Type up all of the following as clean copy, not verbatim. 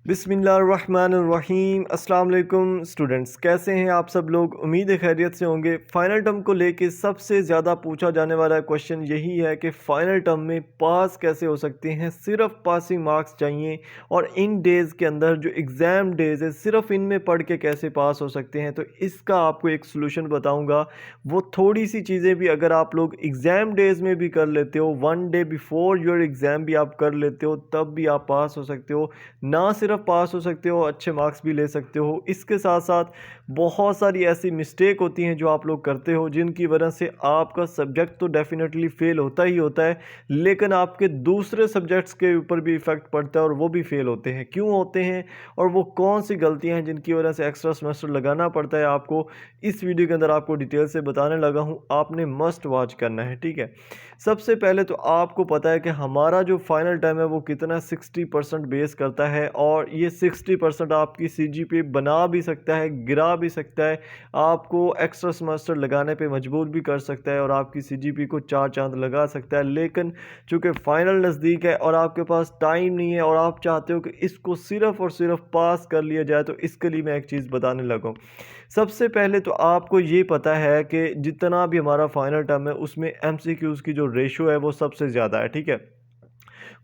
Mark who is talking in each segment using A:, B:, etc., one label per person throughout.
A: बिस्मिल्लाहिर्रहमानिर्रहीम। अस्सलाम वालेकुम स्टूडेंट्स, कैसे हैं आप सब लोग। उम्मीद है खैरियत से होंगे। फ़ाइनल टर्म को लेके सबसे ज़्यादा पूछा जाने वाला क्वेश्चन यही है कि फ़ाइनल टर्म में पास कैसे हो सकते हैं। सिर्फ पासिंग मार्क्स चाहिए और इन डेज़ के अंदर जो एग्ज़ाम डेज़ है सिर्फ इनमें पढ़ के कैसे पास हो सकते हैं। तो इसका आपको एक सोल्यूशन बताऊँगा। वो थोड़ी सी चीज़ें भी अगर आप लोग एग्ज़ाम डेज़ में भी कर लेते हो, 1 डे बिफोर योर एग्ज़ाम भी आप कर लेते हो, तब भी आप पास हो सकते हो। ना सिर्फ पास हो सकते हो, अच्छे मार्क्स भी ले सकते हो। इसके साथ साथ बहुत सारी ऐसी मिस्टेक होती हैं जो आप लोग करते हो, जिनकी वजह से आपका सब्जेक्ट तो डेफिनेटली फेल होता ही होता है, लेकिन आपके दूसरे सब्जेक्ट्स के ऊपर भी इफ़ेक्ट पड़ता है और वो भी फेल होते हैं। क्यों होते हैं और वो कौन सी गलतियां हैं जिनकी वजह से एक्स्ट्रा सेमेस्टर लगाना पड़ता है आपको, इस वीडियो के अंदर आपको डिटेल से बताने लगा हूँ। आपने मस्ट वॉच करना है, ठीक है। सबसे पहले तो आपको पता है कि हमारा जो फाइनल टाइम है वो कितना 60% बेस करता है, और ये 60% आपकी सीजीपीए बना भी सकता है, गिरा भी सकता है, आपको एक्स्ट्रा सेमेस्टर लगाने पे मजबूर भी कर सकता है और आपकी सीजीपीए को 4 चांद लगा सकता है। लेकिन चूंकि फाइनल नज़दीक है और आपके पास टाइम नहीं है और आप चाहते हो कि इसको सिर्फ और सिर्फ पास कर लिया जाए, तो इसके लिए मैं एक चीज़ बताने लगा हूँ। सबसे पहले तो आपको ये पता है कि जितना भी हमारा फाइनल टर्म है उसमें एमसीक्यूज़ की जो रेशो है वो सबसे ज़्यादा है, ठीक है।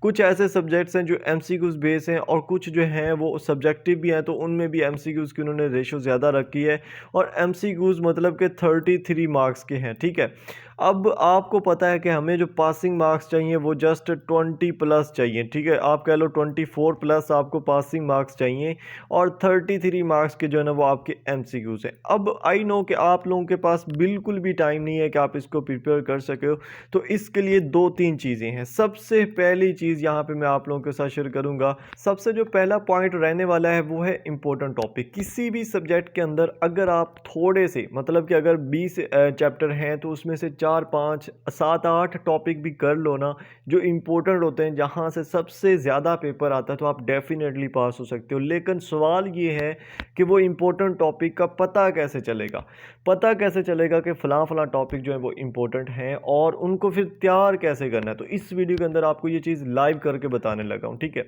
A: कुछ ऐसे सब्जेक्ट्स हैं जो एमसीक्यूज़ बेस हैं और कुछ जो हैं वो सब्जेक्टिव भी हैं, तो उनमें भी एमसीक्यूज़ की उन्होंने रेशो ज़्यादा रखी है। और एमसीक्यूज़ मतलब कि 33 मार्क्स के हैं, ठीक है। अब आपको पता है कि हमें जो पासिंग मार्क्स चाहिए वो जस्ट 20 प्लस चाहिए, ठीक है। आप कह लो 24 प्लस आपको पासिंग मार्क्स चाहिए और 33 मार्क्स के जो है ना वो आपके एमसीक्यूज़ हैं। अब आई नो कि आप लोगों के पास बिल्कुल भी टाइम नहीं है कि आप इसको प्रिपेयर कर सके हो, तो इसके लिए 2-3 चीज़ें हैं। सबसे पहली चीज़ यहाँ पे मैं आप लोगों के साथ शेयर करूँगा। सबसे जो पहला पॉइंट रहने वाला है वो है इम्पोर्टेंट टॉपिक। किसी भी सब्जेक्ट के अंदर अगर आप थोड़े से मतलब कि अगर 20 चैप्टर हैं तो उसमें से 4, 5, 7, 8 टॉपिक भी कर लो ना, जो इम्पोर्टेंट होते हैं, जहाँ से सबसे ज़्यादा पेपर आता है, तो आप डेफिनेटली पास हो सकते हो। लेकिन सवाल ये है कि वो इम्पोर्टेंट टॉपिक का पता कैसे चलेगा। पता कैसे चलेगा कि फ़लाँ फ़लाँ टॉपिक जो है वो इम्पोर्टेंट हैं और उनको फिर तैयार कैसे करना है। तो इस वीडियो के अंदर आपको ये चीज़ लाइव करके बताने लगा हूँ, ठीक है।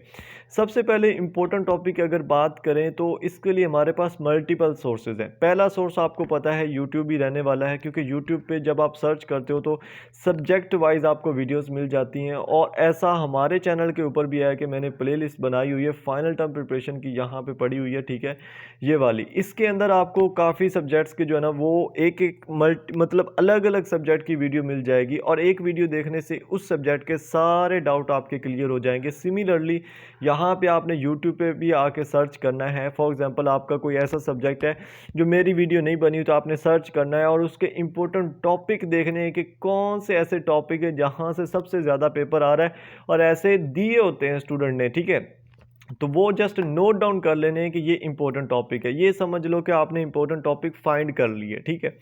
A: सबसे पहले इम्पोर्टेंट टॉपिक की अगर बात करें तो इसके लिए हमारे पास मल्टीपल सोर्सेज हैं। पहला सोर्स आपको पता है यूट्यूब ही रहने वाला है, क्योंकि यूट्यूब पे जब आप सर्च करते हो तो सब्जेक्ट वाइज आपको वीडियोस मिल जाती हैं। और ऐसा हमारे चैनल के ऊपर भी है कि मैंने प्लेलिस्ट बनाई हुई है फाइनल टर्म प्रिपरेशन की, यहाँ पे पड़ी हुई है, ठीक है, ये वाली। इसके अंदर आपको काफ़ी सब्जेक्ट्स के जो है ना वो एक एक मतलब अलग अलग सब्जेक्ट की वीडियो मिल जाएगी, और एक वीडियो देखने से उस सब्जेक्ट के सारे डाउट आपके क्लियर हो जाएंगे। सिमिलरली यहाँ पे आपने यूट्यूब पे भी आके सर्च करना है। फॉर एग्जांपल आपका कोई ऐसा सब्जेक्ट है जो मेरी वीडियो नहीं बनी हुई, तो आपने सर्च करना है और उसके इंपॉर्टेंट टॉपिक देखने हैं कि कौन से ऐसे टॉपिक है जहाँ से सबसे ज़्यादा पेपर आ रहा है, और ऐसे दिए होते हैं स्टूडेंट ने, ठीक है। तो वो जस्ट नोट डाउन कर लेने हैं कि ये इंपॉर्टेंट टॉपिक है। ये समझ लो कि आपने इंपॉर्टेंट टॉपिक फाइंड कर लिए, ठीक है।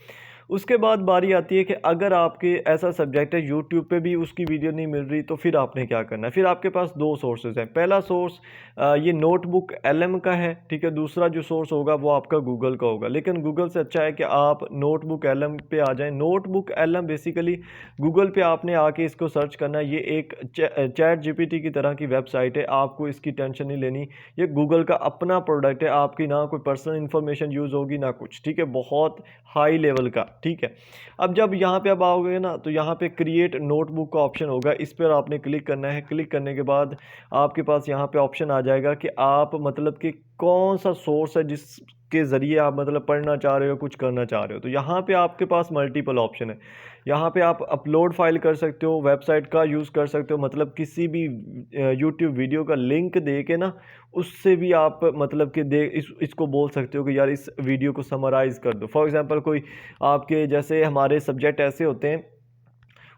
A: उसके बाद बारी आती है कि अगर आपके ऐसा सब्जेक्ट है यूट्यूब पे भी उसकी वीडियो नहीं मिल रही, तो फिर आपने क्या करना है। फिर आपके पास दो सोर्सेज हैं। पहला सोर्स ये नोटबुक एलएम का है, ठीक है। दूसरा जो सोर्स होगा वो आपका गूगल का होगा, लेकिन गूगल से अच्छा है कि आप नोटबुक एलएम पे आ जाएं। नोटबुक एलएम बेसिकली गूगल पे आपने आके इसको सर्च करना है। ये एक चैट जीपीटी की तरह की वेबसाइट है, आपको इसकी टेंशन नहीं लेनी। ये गूगल का अपना प्रोडक्ट है, आपकी ना कोई पर्सनल इन्फॉर्मेशन यूज़ होगी ना कुछ, ठीक है। बहुत हाई लेवल का, ठीक है। अब जब यहाँ पे अब आओगे ना, तो यहाँ पे क्रिएट नोटबुक का ऑप्शन होगा, इस पर आपने क्लिक करना है। क्लिक करने के बाद आपके पास यहाँ पे ऑप्शन आ जाएगा कि आप मतलब कि कौन सा सोर्स है जिसके ज़रिए आप मतलब पढ़ना चाह रहे हो, कुछ करना चाह रहे हो। तो यहाँ पे आपके पास मल्टीपल ऑप्शन है। यहाँ पे आप अपलोड फाइल कर सकते हो, वेबसाइट का यूज़ कर सकते हो, मतलब किसी भी यूट्यूब वीडियो का लिंक दे के ना उससे भी आप मतलब कि इसको बोल सकते हो कि यार इस वीडियो को समराइज़ कर दो। फॉर एग्जांपल कोई आपके जैसे हमारे सब्जेक्ट ऐसे होते हैं,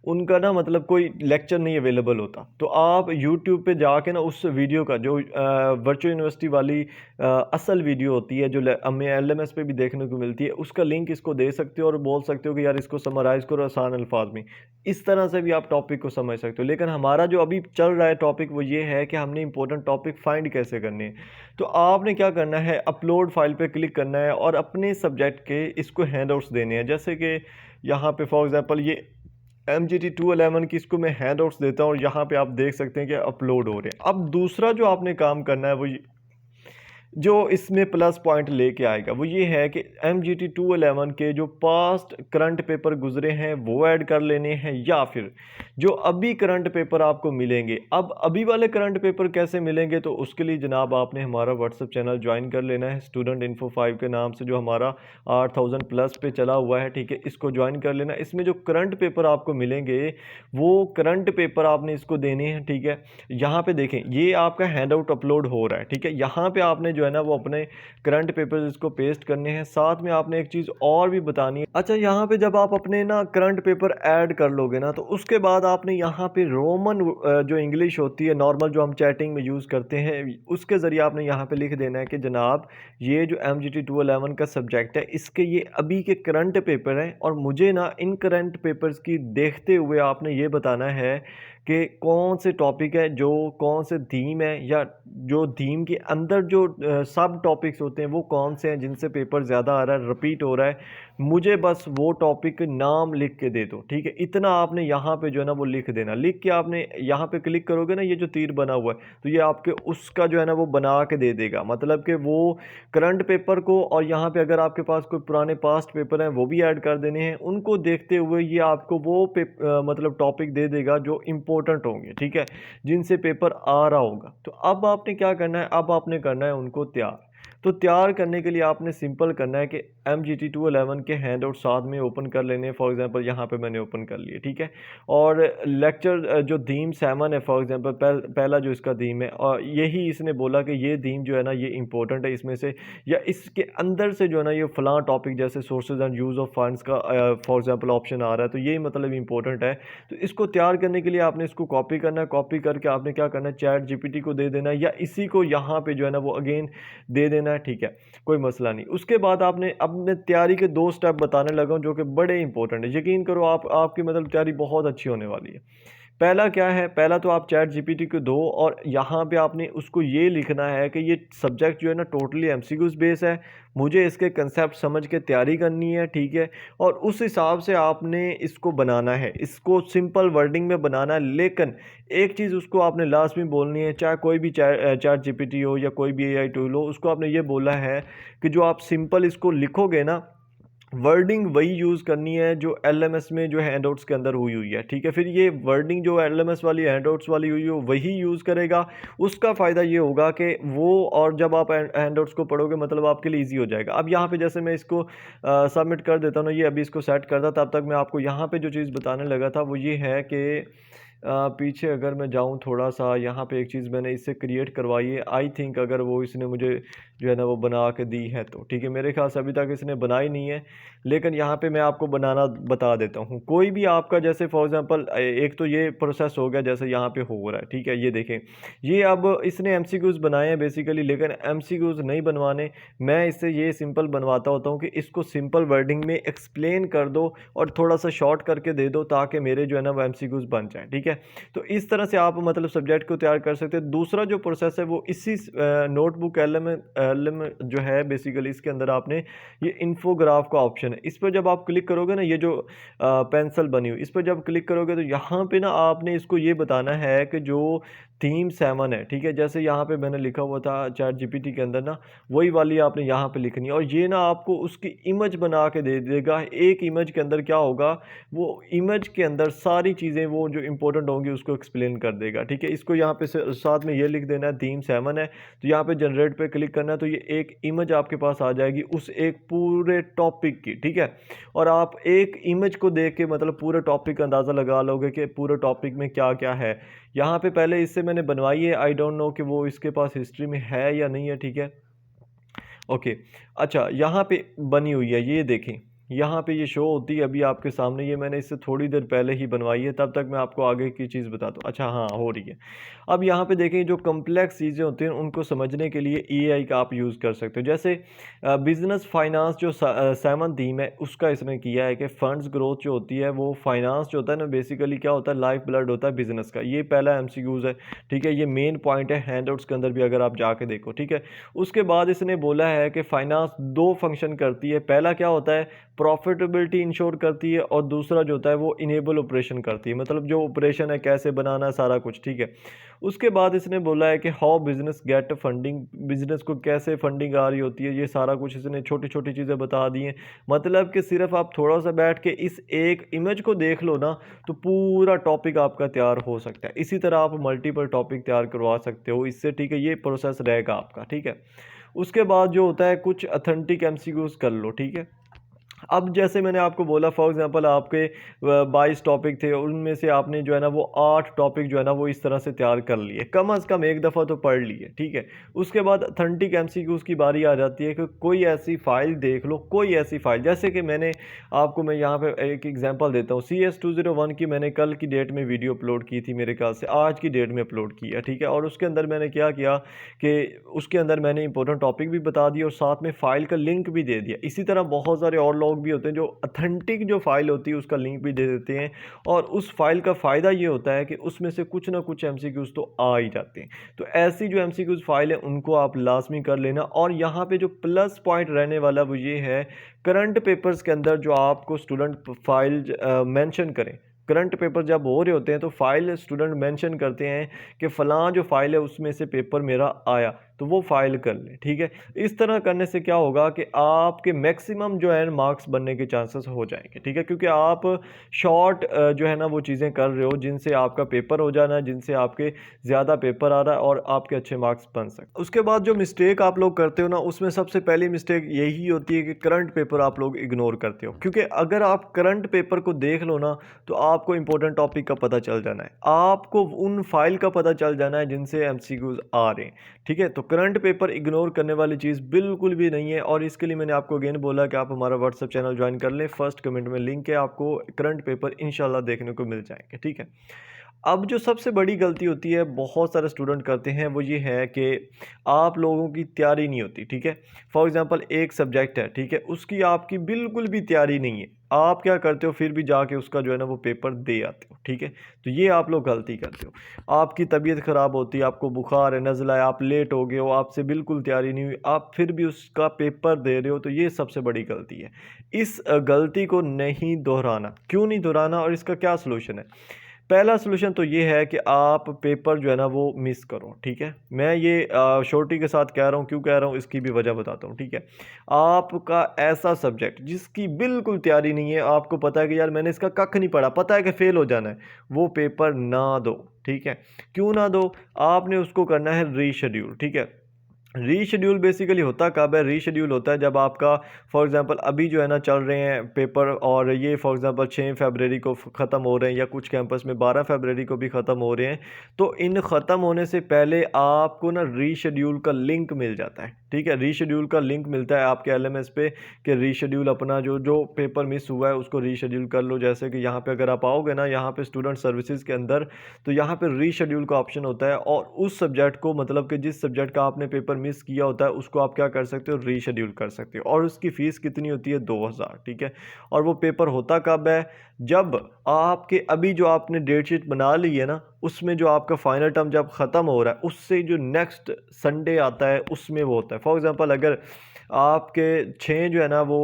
A: उनका ना मतलब कोई लेक्चर नहीं अवेलेबल होता, तो आप यूट्यूब पे जाके ना उस वीडियो का जो वर्चुअल यूनिवर्सिटी वाली असल वीडियो होती है जो हमें एलएमएस पे भी देखने को मिलती है, उसका लिंक इसको दे सकते हो और बोल सकते हो कि यार इसको समराइज़ करो आसान अल्फाज में। इस तरह से भी आप टॉपिक को समझ सकते हो। लेकिन हमारा जो अभी चल रहा है टॉपिक वो ये है कि हमने इंपॉर्टेंट टॉपिक फाइंड कैसे करने हैं। तो आपने क्या करना है, अपलोड फाइल पे क्लिक करना है और अपने सब्जेक्ट के इसको हैंडआउट्स देने हैं। जैसे कि यहाँ पे फॉर एग्जांपल ये MGT211 की इसको मैं हैंडआउट्स देता हूँ और यहाँ पे आप देख सकते हैं कि अपलोड हो रहे हैं। अब दूसरा जो आपने काम करना है वो जो इसमें प्लस पॉइंट लेके आएगा वो ये है कि MGT 211 के जो पास्ट करंट पेपर गुजरे हैं वो ऐड कर लेने हैं, या फिर जो अभी करंट पेपर आपको मिलेंगे। अब अभी वाले करंट पेपर कैसे मिलेंगे, तो उसके लिए जनाब आपने हमारा व्हाट्सअप चैनल ज्वाइन कर लेना है, स्टूडेंट इन्फो 5 के नाम से, जो हमारा 8000 प्लस पे चला हुआ है, ठीक है। इसको ज्वाइन कर लेना। इसमें जो करंट पेपर आपको मिलेंगे वो करंट पेपर आपने इसको देने हैं, ठीक है। यहाँ पे देखें, ये आपका हैंड आउट अपलोड हो रहा है, ठीक है। यहाँ पे आपने जो है ना वो अपने करंट पेपर्स इसको पेस्ट करने हैं। साथ में आपने एक चीज़ और भी बतानी है। अच्छा, यहाँ पे जब आप अपने ना करंट पेपर ऐड कर लोगे ना, तो उसके बाद आपने यहाँ पे रोमन जो इंग्लिश होती है नॉर्मल, जो हम चैटिंग में यूज़ करते हैं, उसके ज़रिए आपने यहाँ पे लिख देना है कि जनाब ये जो MGT 211 का सब्जेक्ट है, इसके ये अभी के करंट पेपर हैं, और मुझे ना इन करंट पेपर्स की देखते हुए आपने ये बताना है कि कौन से टॉपिक है, जो कौन से थीम है, या जो थीम के अंदर जो सब टॉपिक्स होते हैं वो कौन से हैं जिनसे पेपर ज़्यादा आ रहा है, रिपीट हो रहा है। मुझे बस वो टॉपिक नाम लिख के दे दो, ठीक है। इतना आपने यहाँ पे जो है ना वो लिख देना। लिख के आपने यहाँ पे क्लिक करोगे ना, ये जो तीर बना हुआ है, तो ये आपके उसका जो है ना वो बना के दे देगा। मतलब कि वो करंट पेपर को, और यहाँ पे अगर आपके पास कोई पुराने पास्ट पेपर हैं वो भी ऐड कर देने हैं, उनको देखते हुए ये आपको वो मतलब टॉपिक दे देगा जो इम्पोर्टेंट होंगे, ठीक है, जिनसे पेपर आ रहा होगा। तो अब आपने क्या करना है, अब आपने करना है उनको तैयार। तो तैयार करने के लिए आपने सिंपल करना है कि MGT 211 के हैंड आउट साथ में ओपन कर लेने हैं। फॉर एग्जांपल यहाँ पे मैंने ओपन कर लिए, ठीक है। और लेक्चर जो थीम 7 है, फॉर एग्जांपल पहला जो इसका थीम है, और यही इसने बोला कि ये थीम जो है ना ये इंपॉर्टेंट है इसमें से, या इसके अंदर से जो है ना ये फलां टॉपिक, जैसे sources and use of funds का फॉर एग्जांपल ऑप्शन आ रहा है, तो ये मतलब इंपॉर्टेंट है। तो इसको तैयार करने के लिए आपने इसको कॉपी करना है। कॉपी करके आपने क्या करना है, चैट GPT को दे देना है, या इसी को यहाँ पे जो है ना वो अगेन दे देना है, ठीक है, कोई मसला नहीं। उसके बाद आपने, अब मैं तैयारी के 2 स्टेप बताने लगा हूँ जो कि बड़े इंपॉर्टेंट है। यकीन करो आपकी मतलब तैयारी बहुत अच्छी होने वाली है। पहला क्या है, पहला तो आप चैट GPT को दो, और यहाँ पे आपने उसको ये लिखना है कि ये सब्जेक्ट जो है ना टोटली MCQs बेस है, मुझे इसके कंसेप्ट समझ के तैयारी करनी है, ठीक है। और उस हिसाब से आपने इसको बनाना है, इसको सिंपल वर्डिंग में बनाना है। लेकिन एक चीज़ उसको आपने लास्ट में बोलनी है, चाहे कोई भी चैट GPT हो या कोई भी AI टूल हो, उसको आपने ये बोला है कि जो आप सिंपल इसको लिखोगे ना, वर्डिंग वही यूज़ करनी है जो LMS में जो हैंडआउट्स के अंदर हुई हुई है, ठीक है। फिर ये वर्डिंग जो LMS वाली हैंडआउट्स वाली हुई हो वही यूज़ करेगा। उसका फ़ायदा ये होगा कि वो, और जब आप हैंडआउट्स को पढ़ोगे मतलब आपके लिए ईजी हो जाएगा। अब यहाँ पे जैसे मैं इसको सबमिट कर देता हूँ ना, ये अभी इसको सेट करता, तब तक मैं आपको यहाँ पे जो चीज़ बताने लगा था वो ये है कि पीछे अगर मैं जाऊँ थोड़ा सा, यहाँ पे एक चीज़ मैंने इससे क्रिएट करवाई है। आई थिंक अगर वो इसने मुझे जो है ना वो बना के दी है तो ठीक है। मेरे ख्याल से अभी तक इसने बनाई नहीं है, लेकिन यहाँ पे मैं आपको बनाना बता देता हूँ। कोई भी आपका, जैसे फॉर एग्जांपल एक तो ये प्रोसेस हो गया जैसे यहाँ पे हो रहा है, ठीक है। ये देखें, ये अब इसने MCQs बनाए हैं बेसिकली, लेकिन MCQs नहीं बनवाने, मैं इससे ये सिंपल बनवाता होता हूँ कि इसको सिंपल वर्डिंग में एक्सप्लेन कर दो और थोड़ा सा शॉर्ट करके दे दो, ताकि मेरे जो है ना वो MCQs बन जाएँ, ठीक है। तो इस तरह से आप मतलब सब्जेक्ट को तैयार कर सकते हैं। दूसरा जो प्रोसेस है वो इसी नोटबुक LM जो है बेसिकली, इसके अंदर आपने ये इन्फोग्राफ का ऑप्शन है, इस पर जब आप क्लिक करोगे ना, ये जो पेंसिल बनी हुई, इस पर जब क्लिक करोगे तो यहाँ पे ना आपने इसको ये बताना है कि जो थीम 7 है, ठीक है, जैसे यहाँ पे मैंने लिखा हुआ था चैट GPT के अंदर ना, वही वाली आपने यहाँ पे लिखनी है। और ये ना आपको उसकी इमेज बना के दे देगा। एक इमेज के अंदर क्या होगा, वो इमेज के अंदर सारी चीज़ें वो जो इंपॉर्टेंट होंगी उसको एक्सप्लेन कर देगा, ठीक है। इसको यहाँ पे साथ में ये लिख देना है थीम 7 है, तो यहाँ पे जनरेट पे क्लिक करना है, तो ये एक इमेज आपके पास आ जाएगी उस एक पूरे टॉपिक की, ठीक है। और आप एक इमेज को देख के मतलब पूरे टॉपिक का अंदाज़ा लगा लोगे कि पूरे टॉपिक में क्या क्या है। यहाँ पे पहले इससे मैंने बनवाई है, आई डोंट नो कि वो इसके पास हिस्ट्री में है या नहीं है, ठीक है। ओके, अच्छा, यहाँ पे बनी हुई है, ये देखें, यहाँ पे ये शो होती है अभी आपके सामने। ये मैंने इससे थोड़ी देर पहले ही बनवाई है, तब तक मैं आपको आगे की चीज़ बताता हूँ। अच्छा हाँ, हो रही है। अब यहाँ पे देखें, जो कम्प्लेक्स चीज़ें होती हैं उनको समझने के लिए AI का आप यूज़ कर सकते हो। जैसे बिजनेस फाइनेंस जो 7 थीम है उसका इसने किया है कि फंड्स ग्रोथ जो होती है, वो फाइनेंस जो होता है ना बेसिकली क्या होता है, लाइफ ब्लड होता है बिजनेस का। ये पहला MCQs है, ठीक है। ये मेन पॉइंट है हैंडआउट्स के अंदर भी, अगर आप जाके देखो, ठीक है। उसके बाद इसने बोला है कि फाइनेंस 2 फंक्शन करती है। पहला क्या होता है, प्रॉफिटेबिलिटी इंश्योर करती है और दूसरा जो होता है वो इनेबल ऑपरेशन करती है, मतलब जो ऑपरेशन है कैसे बनाना है सारा कुछ, ठीक है। उसके बाद इसने बोला है कि how business get funding, business को कैसे फंडिंग आ रही होती है, ये सारा कुछ इसने छोटी छोटी चीज़ें बता दी हैं। मतलब कि सिर्फ आप थोड़ा सा बैठ के इस एक इमेज को देख लो ना तो पूरा टॉपिक आपका तैयार हो सकता है। इसी तरह आप मल्टीपल टॉपिक तैयार करवा सकते हो इससे, ठीक है। ये प्रोसेस रहेगा आपका, ठीक है। उसके बाद जो होता है कुछ अथेंटिक एमसीक्यूज कर लो, ठीक है। अब जैसे मैंने आपको बोला फॉर एग्जांपल आपके 22 टॉपिक थे, उनमें से आपने जो है ना वो 8 टॉपिक जो है ना वो इस तरह से तैयार कर लिए, कम अज़ कम एक दफ़ा तो पढ़ लिए, ठीक है। उसके बाद अथेंटिक एमसीक्यूज़ की बारी आ जाती है कि कोई ऐसी फ़ाइल देख लो, कोई ऐसी फ़ाइल, जैसे कि मैं यहाँ पे एक एग्जांपल देता हूँ। CS201 की मैंने कल की डेट में वीडियो अपलोड की थी, मेरे ख्याल से आज की डेट में अपलोड की है, ठीक है। और उसके अंदर मैंने क्या किया कि उसके अंदर मैंने इंपॉर्टेंट टॉपिक भी बता दिया और साथ में फ़ाइल का लिंक भी दे दिया। इसी तरह बहुत सारे और लोग भी होते हैं जो अथेंटिक जो फ़ाइल होती है उसका लिंक भी दे देते हैं, और उस फ़ाइल का फ़ायदा ये होता है कि उसमें से कुछ ना कुछ एमसीक्यूज़ तो आ ही जाते हैं। तो ऐसी जो एमसीक्यूज़ फ़ाइल है उनको आप लाजमी कर लेना। और यहाँ पे जो प्लस पॉइंट रहने वाला वो ये है, करंट पेपर्स के अंदर जो आपको स्टूडेंट फ़ाइल मेंशन करें, करंट पेपर जब हो रहे होते हैं तो फाइल स्टूडेंट मेंशन करते हैं कि फ़लाँ जो फाइल है उसमें से पेपर मेरा आया, तो वो फाइल कर लें, ठीक है। इस तरह करने से क्या होगा कि आपके मैक्सिमम जो है मार्क्स बनने के चांसेस हो जाएंगे, ठीक है, क्योंकि आप शॉर्ट जो है ना वो चीज़ें कर रहे हो जिनसे आपका पेपर हो जाना है, जिनसे आपके ज़्यादा पेपर आ रहा है और आपके अच्छे मार्क्स बन सकते। उसके बाद जो मिस्टेक आप लोग करते हो ना, उसमें सबसे पहली मिस्टेक यही होती है कि करंट पेपर आप लोग इग्नोर करते हो, क्योंकि अगर आप करंट पेपर को देख लो ना तो आपको इंपॉर्टेंट टॉपिक का पता चल जाना है, आपको उन फाइल का पता चल जाना है जिनसे एमसीक्यूज आ रहे हैं, ठीक है। तो करंट पेपर इग्नोर करने वाली चीज़ बिल्कुल भी नहीं है, और इसके लिए मैंने आपको अगेन बोला कि आप हमारा व्हाट्सएप चैनल ज्वाइन कर लें, फर्स्ट कमेंट में लिंक है, आपको करंट पेपर इंशाल्लाह देखने को मिल जाएंगे, ठीक है। अब जो सबसे बड़ी गलती होती है बहुत सारे स्टूडेंट करते हैं वो ये है कि आप लोगों की तैयारी नहीं होती, ठीक है। फॉर एग्जांपल एक सब्जेक्ट है, ठीक है, उसकी आपकी बिल्कुल भी तैयारी नहीं है, आप क्या करते हो फिर भी जाके उसका जो है ना वो पेपर दे आते हो, ठीक है। तो ये आप लोग गलती करते हो, आपकी तबीयत ख़राब होती है, आपको बुखार है, नज़ला है, आप लेट हो गए हो, आपसे बिल्कुल तैयारी नहीं हुई, आप फिर भी उसका पेपर दे रहे हो, तो ये सबसे बड़ी गलती है। इस गलती को नहीं दोहराना। क्यों नहीं दोहराना और इसका क्या सलूशन है? पहला सलूशन तो ये है कि आप पेपर जो है ना वो मिस करो, ठीक है। मैं ये श्योरिटी के साथ कह रहा हूँ, क्यों कह रहा हूँ इसकी भी वजह बताता हूँ, ठीक है। आपका ऐसा सब्जेक्ट जिसकी बिल्कुल तैयारी नहीं है, आपको पता है कि यार मैंने इसका कख नहीं पढ़ा, पता है कि फ़ेल हो जाना है, वो पेपर ना दो, ठीक है। क्यों ना दो? आपने उसको करना है रीशेड्यूल, ठीक है। रीशेड्यूल बेसिकली होता कब है? रीशेड्यूल होता है जब आपका फॉर एग्जांपल अभी जो है ना चल रहे हैं पेपर, और ये फॉर एग्जांपल 6 फरवरी को ख़त्म हो रहे हैं, या कुछ कैंपस में 12 फरवरी को भी ख़त्म हो रहे हैं, तो इन ख़त्म होने से पहले आपको ना रीशेड्यूल का लिंक मिल जाता है, ठीक है। रीशेड्यूल का लिंक मिलता है आपके एलएमएस पे कि रीशेड्यूल अपना जो जो पेपर मिस हुआ है उसको रीशेड्यूल कर लो। जैसे कि यहाँ पे अगर आप आओगे ना, यहाँ पे स्टूडेंट सर्विसेज के अंदर, तो यहाँ पे रीशेड्यूल का ऑप्शन होता है, और उस सब्जेक्ट को, मतलब कि जिस सब्जेक्ट का आपने पेपर मिस किया होता है उसको आप क्या कर सकते हो? रीशेड्यूल कर सकते हो। और उसकी फ़ीस कितनी होती है? 2000, ठीक है। और वो पेपर होता कब है? जब आपके अभी जो आपने डेट शीट बना ली है ना, उसमें जो आपका फाइनल टर्म जब ख़त्म हो रहा है उससे जो नेक्स्ट संडे आता है उसमें वो होता है। फॉर एग्ज़ाम्पल अगर आपके 6 जो है ना वो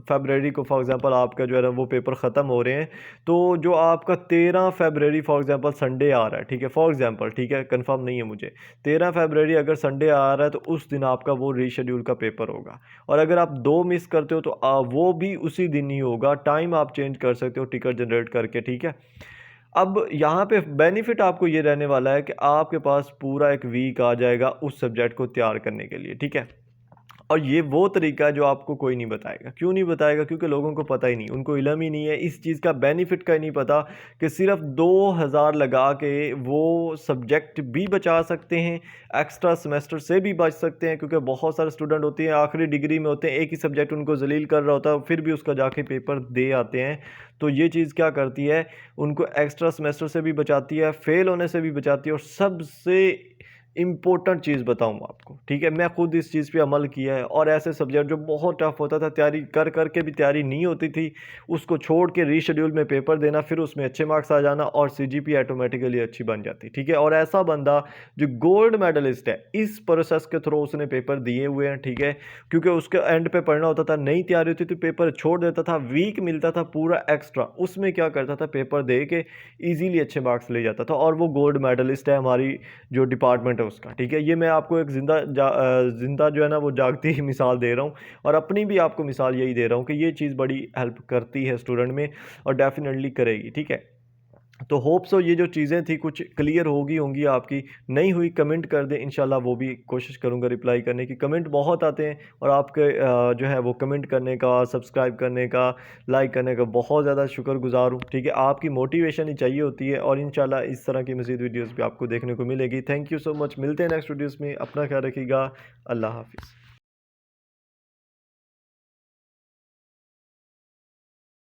A: फरवरी को फॉर एग्ज़ाम्पल आपका जो है ना वो पेपर ख़त्म हो रहे हैं, तो जो आपका 13 फरवरी फॉर एग्ज़ाम्पल संडे आ रहा है, ठीक है, फॉर एग्ज़ाम्पल, ठीक है, कंफर्म नहीं है मुझे, 13 फरवरी अगर संडे आ रहा है तो उस दिन आपका वो रीशेड्यूल का पेपर होगा। और अगर आप 2 मिस करते हो तो वो भी उसी दिन ही होगा, टाइम आप चेंज कर सकते हो टिकट जनरेट करके, ठीक है। अब यहाँ पे बेनिफिट आपको ये रहने वाला है कि आपके पास पूरा 1 वीक आ जाएगा उस सब्जेक्ट को तैयार करने के लिए, ठीक है। और ये वो तरीका है जो आपको कोई नहीं बताएगा। क्यों नहीं बताएगा? क्योंकि लोगों को पता ही नहीं, उनको इल्म ही नहीं है, इस चीज़ का बेनिफिट का ही नहीं पता कि सिर्फ 2000 लगा के वो सब्जेक्ट भी बचा सकते हैं, एक्स्ट्रा सेमेस्टर से भी बच सकते हैं, क्योंकि बहुत सारे स्टूडेंट होते हैं आखिरी डिग्री में होते हैं, एक ही सब्जेक्ट उनको जलील कर रहा होता है, फिर भी उसका जाके पेपर दे आते हैं। तो ये चीज़ क्या करती है? उनको एक्स्ट्रा सेमेस्टर से भी बचाती है, फेल होने से भी बचाती है, और सबसे इम्पोर्टेंट चीज़ बताऊँ आपको, ठीक है? मैं खुद इस चीज़ पे अमल किया है और ऐसे सब्जेक्ट जो बहुत टफ होता था, तैयारी कर कर के भी तैयारी नहीं होती थी, उसको छोड़ के रीशेड्यूल में पेपर देना, फिर उसमें अच्छे मार्क्स आ जाना और सीजीपीए ऑटोमेटिकली अच्छी बन जाती, ठीक है? और ऐसा बंदा जो गोल्ड मेडलिस्ट है, इस प्रोसेस के थ्रू उसने पेपर दिए हुए हैं, ठीक है? क्योंकि उसके एंड पे पढ़ना होता था, नहीं तैयारी होती थी, पेपर छोड़ देता था, वीक मिलता था पूरा एक्स्ट्रा, उसमें क्या करता था, पेपर दे के ईज़िली अच्छे मार्क्स ले जाता था और वो गोल्ड मेडलिस्ट है हमारी जो डिपार्टमेंट है उसका, ठीक है? ये मैं आपको एक ज़िंदा जो है ना वो जागती ही मिसाल दे रहा हूँ और अपनी भी आपको मिसाल यही दे रहा हूँ कि ये चीज़ बड़ी हेल्प करती है स्टूडेंट में और डेफ़िनेटली करेगी, ठीक है? तो होप सो ये जो चीज़ें थी कुछ क्लियर होगी होंगी आपकी, नहीं हुई कमेंट कर दें, इंशाल्लाह वो भी कोशिश करूँगा रिप्लाई करने की। कमेंट बहुत आते हैं और आपके जो है वो कमेंट करने का, सब्सक्राइब करने का, लाइक करने का बहुत ज़्यादा शुक्रगुज़ार हूँ, ठीक है? आपकी मोटिवेशन ही चाहिए होती है और इंशाल्लाह इस तरह की मज़ीद वीडियोज़ भी आपको देखने को मिलेगी। थैंक यू सो मच, मिलते हैं नेक्स्ट वीडियोज़ में, अपना ख्याल रखिएगा। अल्लाह हाफ़िज़।